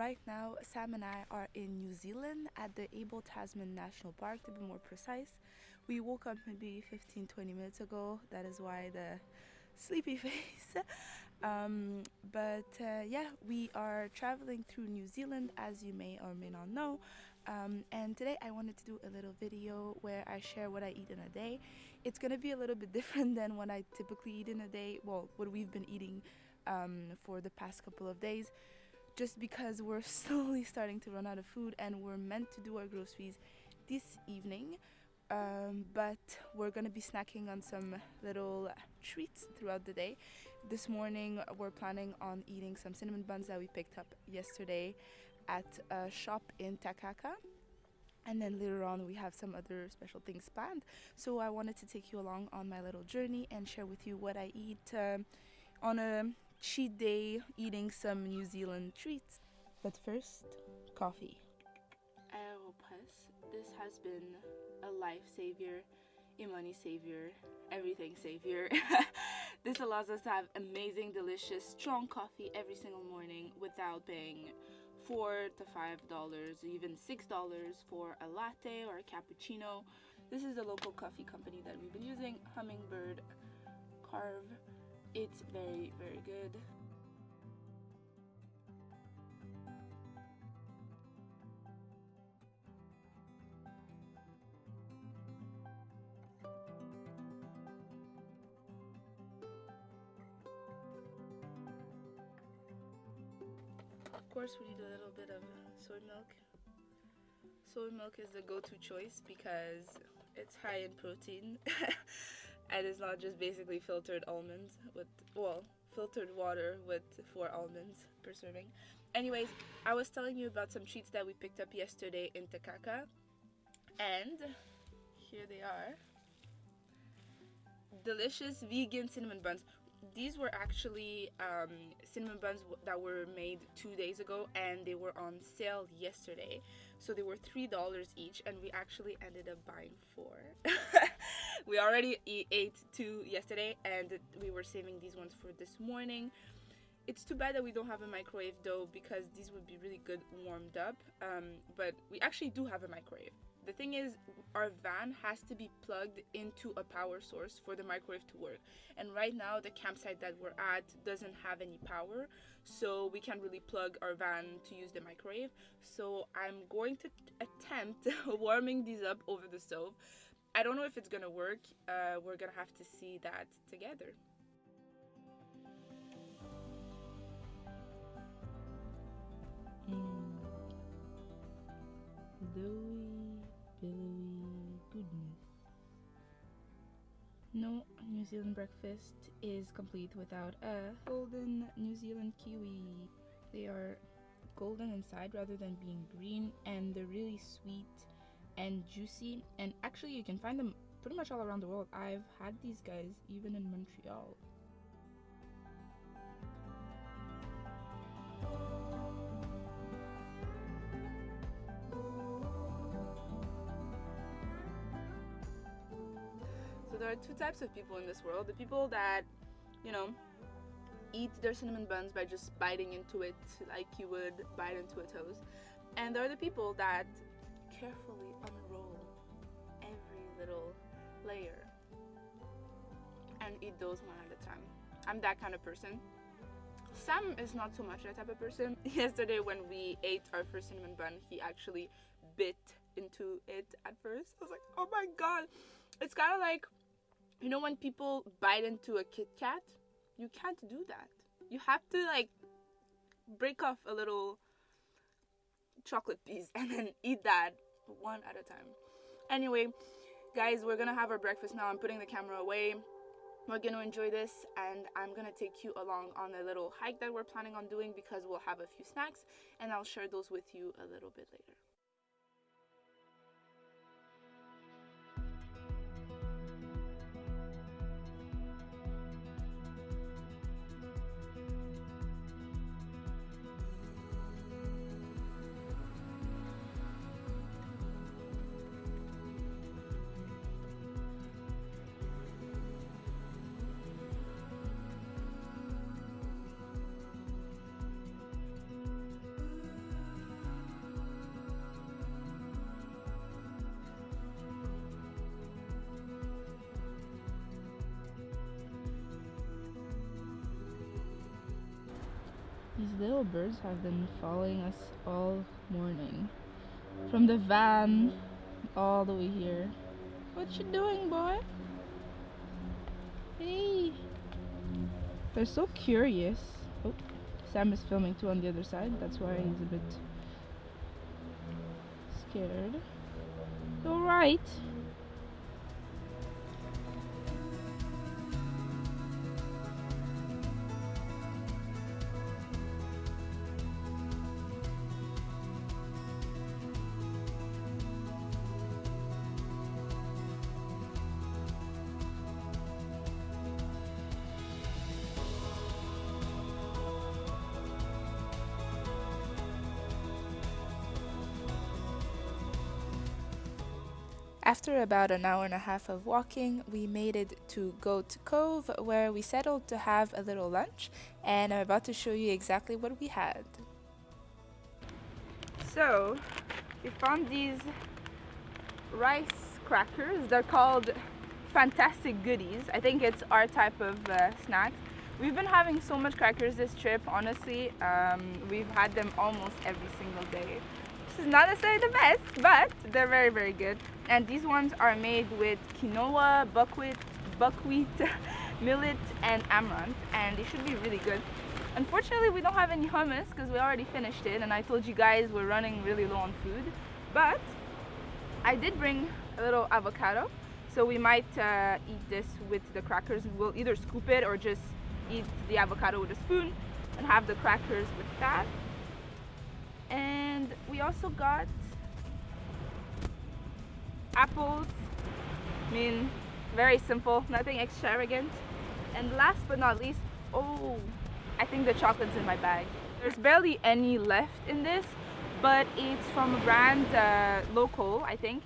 right now, Sam and I are in New Zealand at the Abel Tasman National Park, to be more precise. We woke up maybe 15-20 minutes ago. That is why the sleepy face. Yeah, we are traveling through New Zealand, as you may or may not know. And today I wanted to do a little video where I share what I eat in a day. It's gonna be a little bit different than what I typically eat in a day. Well, what we've been eating for the past couple of days, just because we're slowly starting to run out of food and we're meant to do our groceries this evening. But we're gonna be snacking on some little treats throughout the day. This morning we're planning on eating some cinnamon buns that we picked up yesterday at a shop in Takaka. And then later on we have some other special things planned. So I wanted to take you along on my little journey and share with you what I eat on a cheat day, eating some New Zealand treats. But first, coffee. This has been a life savior, a money savior, everything savior. This allows us to have amazing, delicious, strong coffee every single morning without paying $4 to $5, even $6 for a latte or a cappuccino. This is the local coffee company that we've been using, Hummingbird Carve. It's very, very good. Of course, we need a little bit of soy milk. Soy milk is the go-to choice because it's high in protein and it's not just basically filtered almonds with, well, filtered water with 4 almonds per serving. Anyways, I was telling you about some treats that we picked up yesterday in Takaka, and here they are. Delicious vegan cinnamon buns. These were actually cinnamon buns that were made 2 days ago, and they were on sale yesterday. So they were $3 each, and we actually ended up buying 4. We already ate 2 yesterday, and we were saving these ones for this morning. It's too bad that we don't have a microwave though, because these would be really good warmed up. But we actually do have a microwave. The thing is, our van has to be plugged into a power source for the microwave to work. And right now, the campsite that we're at doesn't have any power, so we can't really plug our van to use the microwave. So I'm going to attempt warming these up over the stove. I don't know if it's gonna work. We're gonna have to see that together. Billowy goodness. No New Zealand breakfast is complete without a golden New Zealand kiwi. They are golden inside rather than being green, and they're really sweet and juicy, and actually you can find them pretty much all around the world. I've had these guys even in Montreal. So there are 2 types of people in this world. The people that, eat their cinnamon buns by just biting into it like you would bite into a toast. And there are the people that carefully unroll every little layer and eat those one at a time. I'm that kind of person. Sam is not so much that type of person. Yesterday when we ate our first cinnamon bun, he actually bit into it at first. I was like, oh my god. It's kind of like, when people bite into a Kit Kat, you can't do that. You have to break off a little chocolate piece and then eat that one at a time. Anyway, guys, we're gonna have our breakfast now. I'm putting the camera away. We're gonna enjoy this, and I'm gonna take you along on a little hike that we're planning on doing, because we'll have a few snacks, and I'll share those with you a little bit later. little birds have been following us all morning. From the van all the way here. What you doing, boy? Hey! They're so curious. Oh, Sam is filming too on the other side. That's why he's a bit scared. Alright. After about an hour and a half of walking, we made it to Goat Cove, where we settled to have a little lunch, and I'm about to show you exactly what we had. So, we found these rice crackers. They're called Fantastic Goodies. I think it's our type of snack. We've been having so much crackers this trip, honestly. We've had them almost every single day. This is not necessarily the best, but they're very, very good. And these ones are made with quinoa, buckwheat, millet, and amaranth, and they should be really good. Unfortunately, we don't have any hummus because we already finished it, and I told you guys we're running really low on food. But I did bring a little avocado, so we might eat this with the crackers. We'll either scoop it or just eat the avocado with a spoon and have the crackers with that. And we also got apples. I mean, very simple, nothing extravagant. And last but not least, oh, I think the chocolate's in my bag. There's barely any left in this, but it's from a brand, local, I think,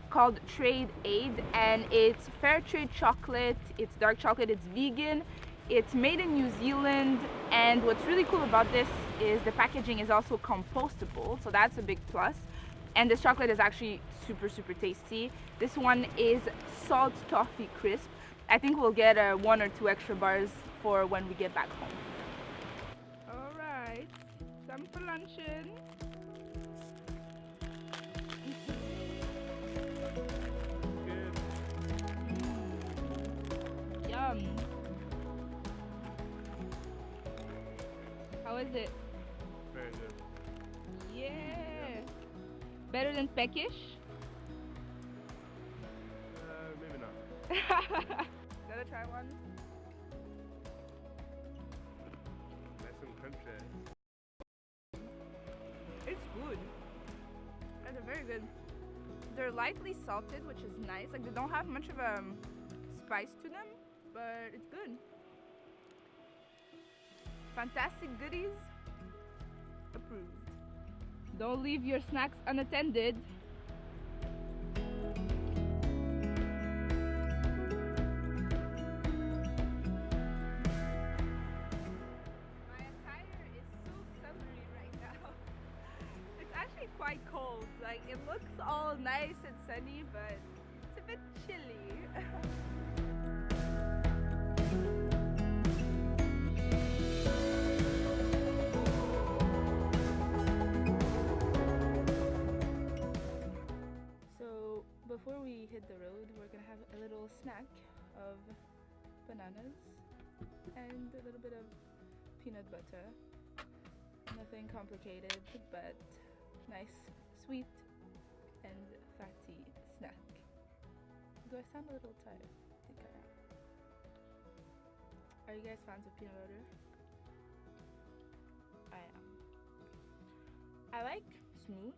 called Trade Aid, and it's fair trade chocolate, it's dark chocolate, it's vegan, it's made in New Zealand, and what's really cool about this is the packaging is also compostable, so that's a big plus. And this chocolate is actually super, super tasty. This one is salt toffee crisp. I think we'll get 1 or 2 extra bars for when we get back home. All right, time for luncheon. Yum. How is it? Very good. Yeah. Better than peckish? Maybe not. Gotta try one. Nice and crunchy. It's good. And they're very good. They're lightly salted, which is nice. Like, they don't have much of a spice to them, but it's good. Fantastic Goodies. Approved. Don't leave your snacks unattended. My attire is so summery right now. It's actually quite cold. Like, it looks all nice and sunny, but it's a bit chilly. Before we hit the road, we're gonna have a little snack of bananas and a little bit of peanut butter. Nothing complicated, but nice, sweet, and fatty snack. Do I sound a little tired? I think I am. Are you guys fans of peanut butter? I am. I like smooth,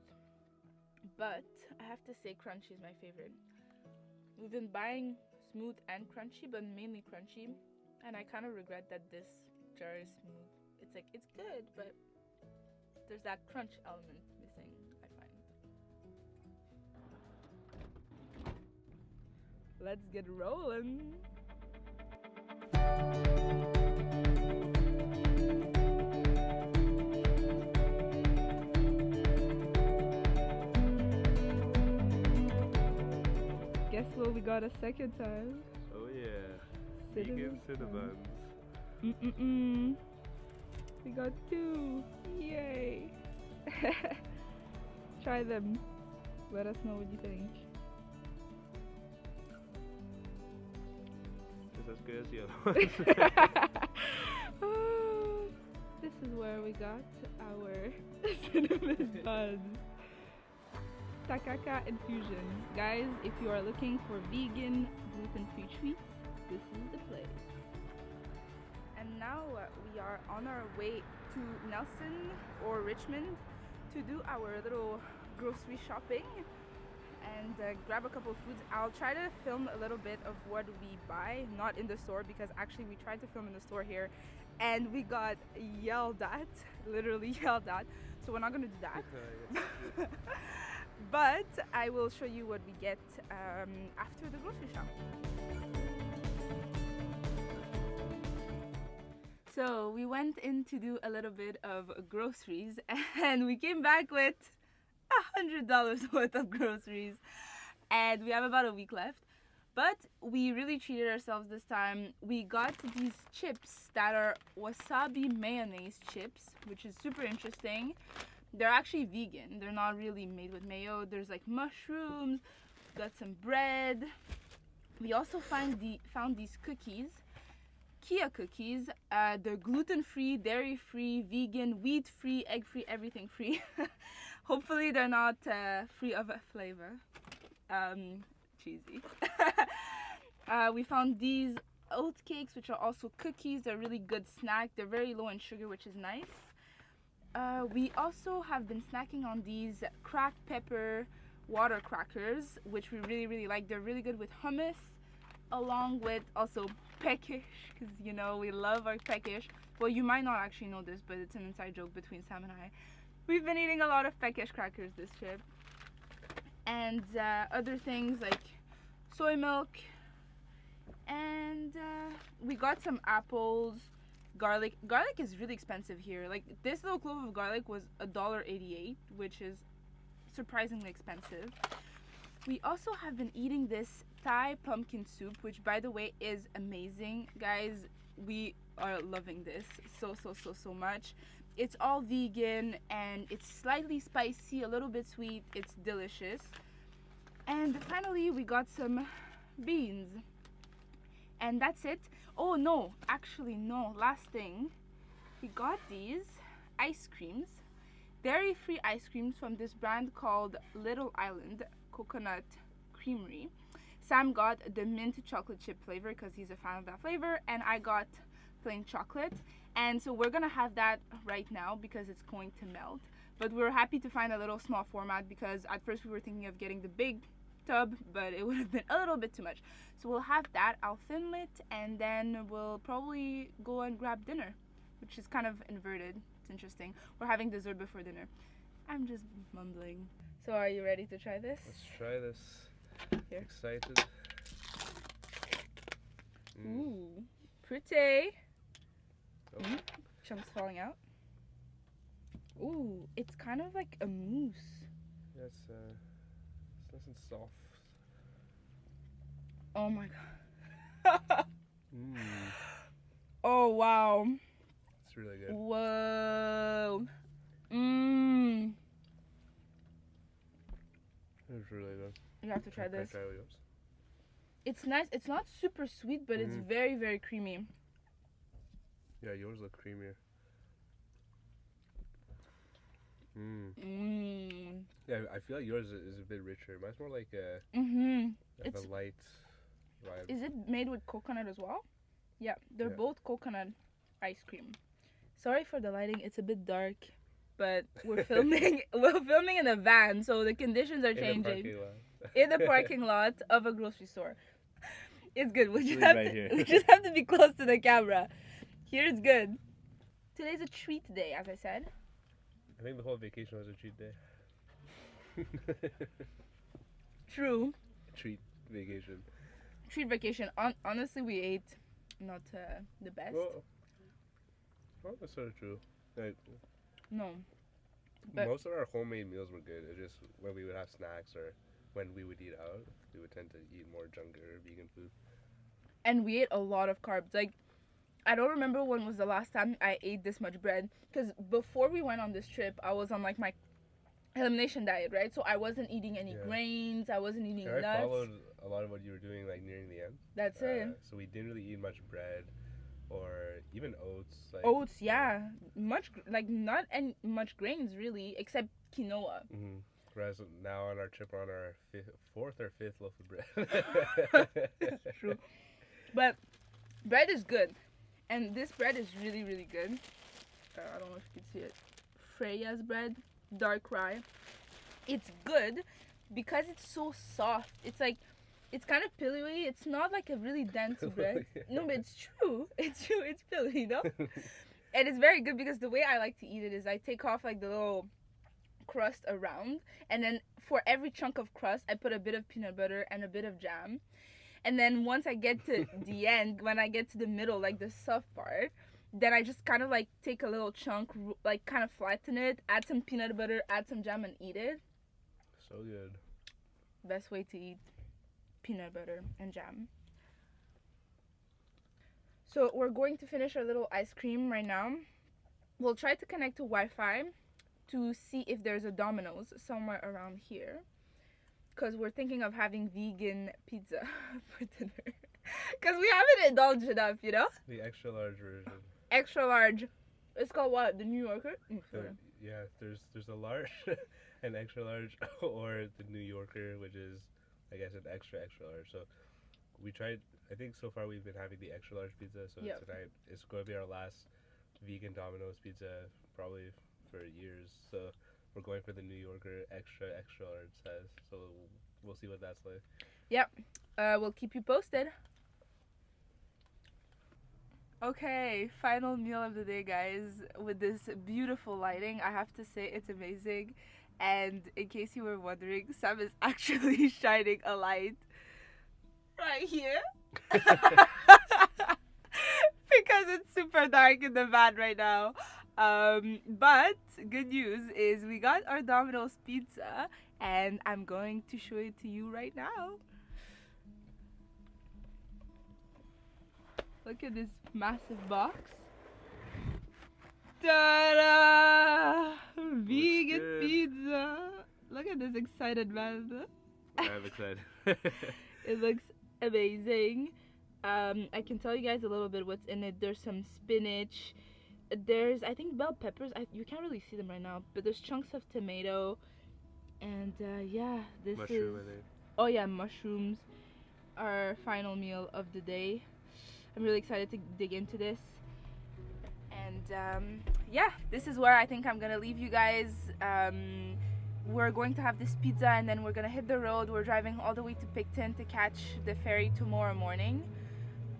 but I have to say crunchy is my favorite. We've been buying smooth and crunchy, but mainly crunchy, and I kind of regret that this jar is smooth. It's like, it's good, but there's that crunch element missing, I find. Let's get rolling. Guess what we got a second time? Oh yeah. Cinnamon Vegan Cinnabons. We got 2. Yay. Try them. Let us know what you think. It's as good as the other ones. This is where we got our cinnamon buns. Takaka Infusion. Guys, if you are looking for vegan, gluten-free treats, this is the place. And now we are on our way to Nelson or Richmond to do our little grocery shopping and grab a couple of foods. I'll try to film a little bit of what we buy, not in the store, because actually we tried to film in the store here and we got yelled at, literally yelled at, so we're not gonna do that. But I will show you what we get after the grocery shop. So we went in to do a little bit of groceries and we came back with $100 worth of groceries, and we have about a week left. But we really treated ourselves this time. We got these chips that are wasabi mayonnaise chips, which is super interesting. They're actually vegan. They're not really made with mayo. There's like mushrooms, got some bread. We also found these cookies, Kia cookies. They're gluten-free, dairy-free, vegan, wheat-free, egg-free, everything free. Hopefully they're not free of a flavor. Cheesy. We found these oat cakes, which are also cookies. They're a really good snack. They're very low in sugar, which is nice. We also have been snacking on these cracked pepper water crackers, which we really like. They're really good with hummus, along with also peckish, because you know we love our peckish. Well, you might not actually know this, but it's an inside joke between Sam and I. We've been eating a lot of peckish crackers this trip, and other things like soy milk, and we got some apples. Garlic is really expensive here. Like, this little clove of garlic was $1.88, which is surprisingly expensive. We also have been eating this Thai pumpkin soup, which by the way is amazing. Guys, we are loving this so much. It's all vegan and it's slightly spicy, a little bit sweet. It's delicious. And finally we got some beans. And that's it. Oh no, actually no, last thing. We got these ice creams. Dairy-free ice creams from this brand called Little Island Coconut Creamery. Sam got the mint chocolate chip flavor because he's a fan of that flavor, and I got plain chocolate. And so we're gonna have that right now because it's going to melt. But we were happy to find a little small format because at first we were thinking of getting the big tub, but it would have been a little bit too much. So we'll have that. I'll film it, and then we'll probably go and grab dinner, which is kind of inverted. It's interesting. We're having dessert before dinner. I'm just mumbling. So are you ready to try this? Let's try this. Here. Excited. Ooh, pretty. Oh. Chunks falling out. Ooh, it's kind of like a mousse. Yeah, it's nice and soft. Oh my god. Oh wow. It's really good. Whoa. It's really good. You have to try this. Try yours. It's nice. It's not super sweet, but it's very, very creamy. Yeah, yours look creamier. Yeah, I feel like yours is a bit richer. Mine's more like a light vibe. Is it made with coconut as well? Yeah, they're both coconut ice cream. Sorry for the lighting. It's a bit dark, but we're filming. We're filming in a van, so the conditions are changing. In the parking lot of a grocery store. It's good. We just have to be close to the camera. Here it's good. Today's a treat day, as I said. I think the whole vacation was a treat day. True. Treat vacation. Treat vacation. Honestly, we ate not the best. Well, that's sort of true. Like, no. But most of our homemade meals were good. It's just when we would have snacks or when we would eat out, we would tend to eat more junk or vegan food. And we ate a lot of carbs. Like, I don't remember when was the last time I ate this much bread. Because before we went on this trip, I was on like my elimination diet, right? So I wasn't eating any grains. I wasn't eating nuts. I followed a lot of what you were doing like nearing the end. That's it. So we didn't really eat much bread or even oats. Like, oats, yeah. Much, like not any much grains really, except quinoa. Mm-hmm. Whereas now on our trip, we're on our fourth or fifth loaf of bread. True. But bread is good. And this bread is really, really good. I don't know if you can see it. Freya's bread, dark rye. It's good because it's so soft. It's like, it's kind of pillowy. It's not like a really dense bread. No, but it's true. It's true. It's pillowy, you know? And it's very good because the way I like to eat it is I take off like the little crust around, and then for every chunk of crust I put a bit of peanut butter and a bit of jam, and then once I get to the end, when I get to the middle, like the soft part, then I just kind of like take a little chunk, like kind of flatten it, add some peanut butter, add some jam, and eat it. So good. Best way to eat peanut butter and jam. So we're going to finish our little ice cream right now. We'll try to connect to Wi-Fi to see if there's a Domino's somewhere around here, because we're thinking of having vegan pizza for dinner, because we haven't indulged enough, you know. The extra large version. Extra large. It's called what? The New Yorker? Yeah, there's a large, an extra large, or the New Yorker, which is, I guess, an extra large. So we tried. I think so far we've been having the extra large pizza. So tonight it's going to be our last vegan Domino's pizza, probably for years. So we're going for the New Yorker extra large size. So we'll see what that's like. Yep. We'll keep you posted. Okay, final meal of the day, guys. With this beautiful lighting, I have to say it's amazing. And in case you were wondering, Sam is actually shining a light right here. Because it's super dark in the van right now. But good news is we got our Domino's pizza, and I'm going to show it to you right now. Look at this massive box. Ta-da! Vegan pizza. Look at this excited man. I'm excited. It looks amazing. I can tell you guys a little bit what's in it. There's some spinach. There's, I think, bell peppers. You can't really see them right now, but there's chunks of tomato. And yeah, this mushroom, is... I think. Oh yeah, mushrooms. Our final meal of the day. I'm really excited to dig into this. And yeah, this is where I think I'm gonna leave you guys. We're going to have this pizza, and then we're gonna hit the road. We're driving all the way to Picton to catch the ferry tomorrow morning.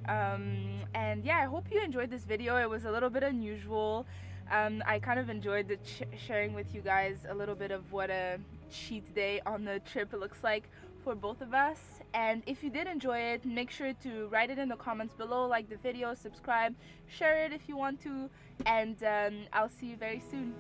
And yeah, I hope you enjoyed this video. It was a little bit unusual. I kind of enjoyed the sharing with you guys a little bit of what a cheat day on the trip looks like for both of us. And if you did enjoy it, make sure to write it in the comments below, like the video, subscribe, share it if you want to, and I'll see you very soon.